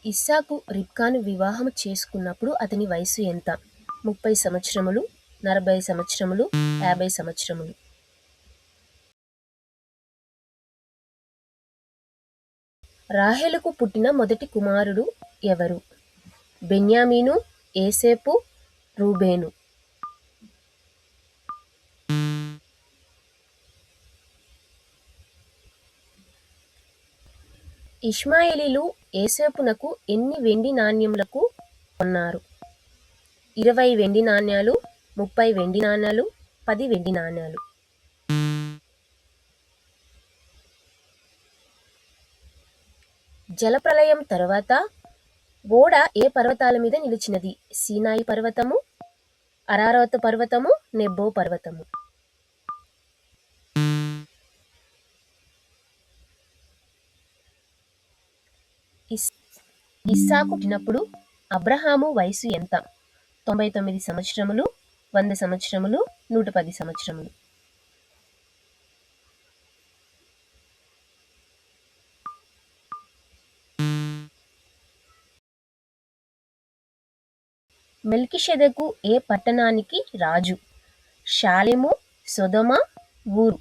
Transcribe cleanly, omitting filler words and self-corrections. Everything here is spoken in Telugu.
ఇస్సాకు రిబ్కాను వివాహము చేసుకున్నప్పుడు అతని వయస్సు ఎంత? 30 సంవత్సరములు, 40 సంవత్సరములు, 50 సంవత్సరములు. రాహేలుకు పుట్టిన మొదటి కుమారుడు ఎవరు? బెన్యామీను, యోసేపు, రూబేను. ఇష్మాయేలీలు యోసేపునకు ఎన్ని వెండి నాణ్యములకు కొన్నారు? 20 వెండి నాణ్యాలు, 30 వెండి నాణ్యాలు, 10 వెండి నాణ్యాలు. జలప్రళయం తరువాత ఓడ ఏ పర్వతాల మీద నిలిచినది? సీనాయి పర్వతము, అరారాతు పర్వతము, నెబ్బో పర్వతము. ఇస్సాకు పుట్టినప్పుడు అబ్రహాము వయసు ఎంత? 99 సంవత్సరములు, 100 సంవత్సరములు, 110 సంవత్సరములు. మెల్కీషెదెకు ఏ పట్టణానికి రాజు? షాలెము, సొదొమ, ఊరు.